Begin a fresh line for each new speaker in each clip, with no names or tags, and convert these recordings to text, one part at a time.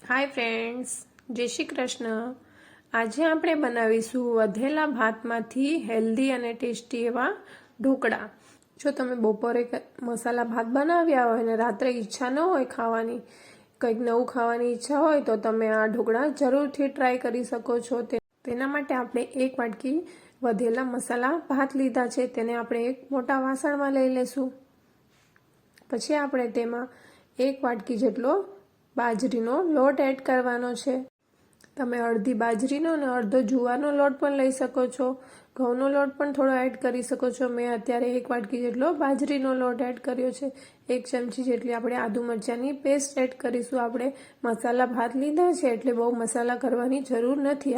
Hi friends, જય શ્રી કૃષ્ણ. આજે આપણે બનાવીશું વધેલા ભાતમાંથી હેલ્ધી અને ટેસ્ટી એવા ઢોકળા. જો તમે બપોરે મસાલા ભાત બનાવ્યા હોય અને રાત્રે ઈચ્છા ન હોય ખાવાની, કંઈક નવું ખાવાની ઈચ્છા હોય તો તમે આ ઢોકળા જરૂરથી ટ્રાય કરી શકો છો. તેના માટે આપણે એક વાટકી વધેલા મસાલા ભાત લીધા છે, તેને આપણે એક મોટા વાસણમાં લઈ લેશું. પછી આપણે તેમાં એક વાટકી જેટલો બાજરીનો લોટ એડ કરવાનો છે. તમે અડધી બાજરીનો અને અડધો જુવારનો લોટ પણ લઈ શકો છો. ઘઉંનો લોટ પણ થોડો એડ કરી શકો છો. મેં અત્યારે એક વાટકી જેટલો બાજરીનો લોટ એડ કર્યો છે. એક ચમચી જેટલી આપણે આદુ મરચાંની પેસ્ટ એડ કરીશું. આપણે મસાલા ભાત લીધા છે એટલે બહુ મસાલા કરવાની જરૂર નથી.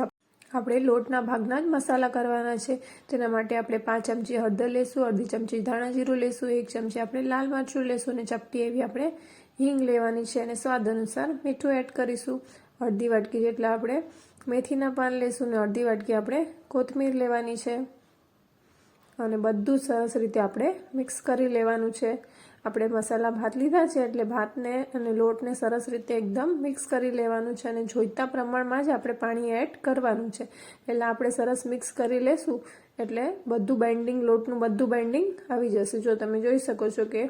આપણે લોટના ભાગના જ મસાલા કરવાના છે. તેના માટે આપણે 5 ચમચી હળદર લેશું, અડધી ચમચી ધાણા જીરું લેશું, 1 ચમચી આપણે લાલ મરચું લેશું અને ચપટી એવી આપણે હિંગ લેવાની છે અને સ્વાદ અનુસાર મીઠું એડ કરીશું. અડધી વાટકી જેટલા આપણે મેથીના પાન લેશું અને અડધી વાટકી આપણે કોથમીર લેવાની છે અને બધું સરસ રીતે આપણે મિક્સ કરી લેવાનું છે. આપણે મસાલા ભાત લીધા છે એટલે ભાતને અને લોટને સરસ રીતે એકદમ મિક્સ કરી લેવાનું છે અને જોઈતા પ્રમાણમાં જ આપણે પાણી એડ કરવાનું છે. પહેલાં આપણે સરસ મિક્સ કરી લેશું એટલે બધું બાઇન્ડિંગ, લોટનું બધું બાઇન્ડિંગ આવી જશે. જો તમે જોઈ શકો છો કે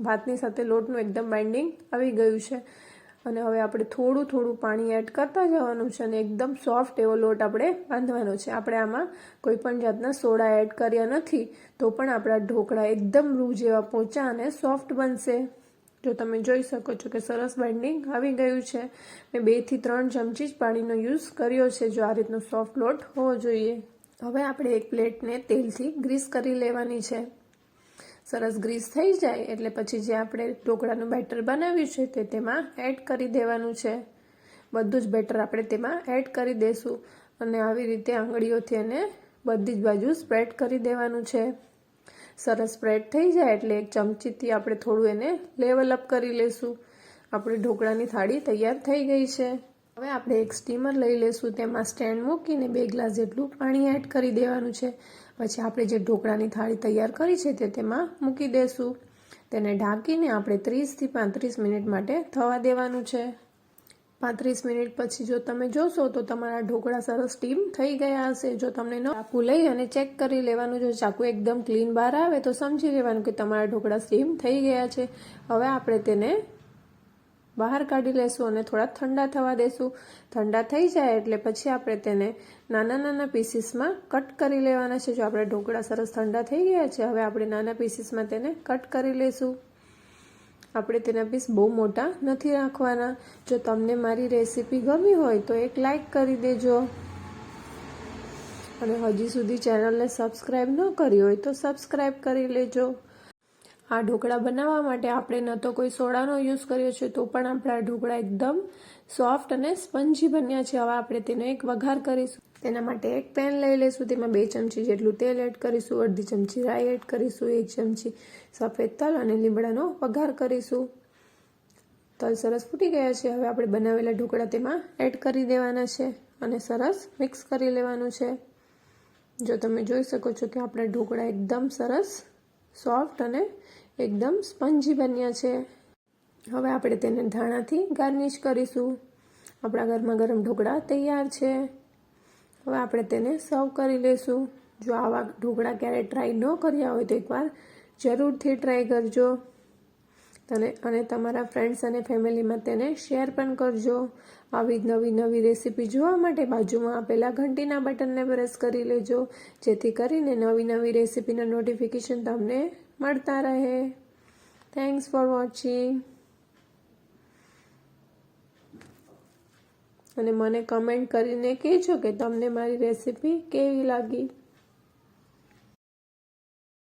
ભાતની સાથે લોટનું એકદમ બાઇન્ડિંગ આવી ગયું છે અને હવે આપણે થોડું થોડું પાણી એડ કરતા જવાનું છે અને એકદમ સોફ્ટ એવો લોટ આપણે બાંધવાનો છે. આપણે આમાં કોઈ પણ જાતના સોડા એડ કર્યા નથી તો પણ આપણા ઢોકળા એકદમ રૂ જેવા પોચા અને સોફ્ટ બનશે. જો તમે જોઈ શકો છો કે સરસ બાઇન્ડિંગ આવી ગયું છે. મેં 2 થી 3 ચમચી જ પાણીનો યુઝ કર્યો છે. જો આ રીતનો સોફ્ટ લોટ હોવો જોઈએ. હવે આપણે એક પ્લેટને તેલથી ગ્રીસ કરી લેવાની છે. સરસ ગ્રીસ થઈ જાય એટલે પછી જે આપણે ઢોકળાનું બેટર બનાવ્યું છે તે તેમાં એડ કરી દેવાનું છે. બધું જ બેટર આપણે તેમાં એડ કરી દઈશું અને આવી રીતે આંગળીઓથી એને બધી જ બાજુ સ્પ્રેડ કરી દેવાનું છે. સરસ સ્પ્રેડ થઈ જાય એટલે એક ચમચીથી આપણે થોડું એને લેવલ અપ કરી લેશું. આપણી ઢોકળાની થાળી તૈયાર થઈ ગઈ છે. હવે આપણે એક સ્ટીમર લઈ લેશું. તેમાં સ્ટેન્ડ મૂકીને 2 ગ્લાસ જેટલું પાણી એડ કરી દેવાનું છે. પછી આપણે જે ઢોકળાની થાળી તૈયાર કરી છે તે તેમાં મૂકી દેશું. તેને ઢાંકીને આપણે 30 થી 35 મિનિટ માટે થવા દેવાનું છે. 35 મિનિટ પછી જો તમે જોશો તો તમારા ઢોકળા સરસ સ્ટીમ થઈ ગયા હશે. જો તમને ચાકુ લઈ અને ચેક કરી લેવાનું. જો ચાકુ એકદમ ક્લીન બહાર આવે તો સમજી લેવાનું કે તમારા ઢોકળા સ્ટીમ થઈ ગયા છે. હવે આપણે તેને બહાર કાઢી લેશું અને થોડા ઠંડા થવા દેશું. ઠંડા થઈ જાય એટલે પછી આપણે તેને નાના નાના પીસીસમાં કટ કરી લેવાના છે. જો આપણે ઢોકળા સરસ ઠંડા થઈ ગયા છે હવે આપણે નાના પીસીસમાં તેને કટ કરી લેશું. આપણે તેના પીસ બહુ મોટા નથી રાખવાના. જો તમને મારી રેસીપી ગમી હોય તો એક લાઈક કરી દેજો અને હજી સુધી ચેનલને સબસ્ક્રાઈબ ન કરી હોય તો સબસ્ક્રાઈબ કરી લેજો. આ ઢોકળા બનાવવા માટે આપણે ન તો કોઈ સોડાનો યુઝ કર્યો છે તો પણ આપણા ઢોકળા એકદમ સોફ્ટ અને સ્પંજી બન્યા છે. હવે આપણે તેનો એક વઘાર કરીશું. તેના માટે એક પેન લઈ લઈશું. તેમાં 2 ચમચી જેટલું તેલ એડ કરીશું, અડધી ચમચી રાઈ એડ કરીશું, 1 ચમચી સફેદ તલ અને લીમડાનો વઘાર કરીશું. તલ સરસ ફૂટી ગયા છે. હવે આપણે બનાવેલા ઢોકળા તેમાં એડ કરી દેવાના છે અને સરસ મિક્સ કરી લેવાનું છે. જો તમે જોઈ શકો છો કે આપણા ઢોકળા એકદમ સરસ સોફ્ટ અને એકદમ સ્પંજી બન્યા છે. હવે આપણે તેને ધાણાથી ગાર્નિશ કરીશું. આપણા ગરમા ગરમ ઢોકળા તૈયાર છે. હવે આપણે તેને સર્વ કરી લેશું. જો આવા ઢોકળા ક્યારે ટ્રાય ન કર્યા હોય તો એકવાર જરૂરથી ટ્રાય કરજો અને તમારા ફ્રેન્ડ્સ અને ફેમિલીમાં તેને શેર પણ કરજો. આવી જ નવી રેસીપી જોવા માટે બાજુમાં આપેલા ઘંટીના બટનને પ્રેસ કરી લેજો જેથી કરીને નવી રેસીપીના નોટિફિકેશન તમને મળતા રહે. થેન્ક્સ ફોર વોચિંગ અને મને કમેન્ટ કરીને કહેજો કે તમને મારી રેસીપી કેવી લાગી.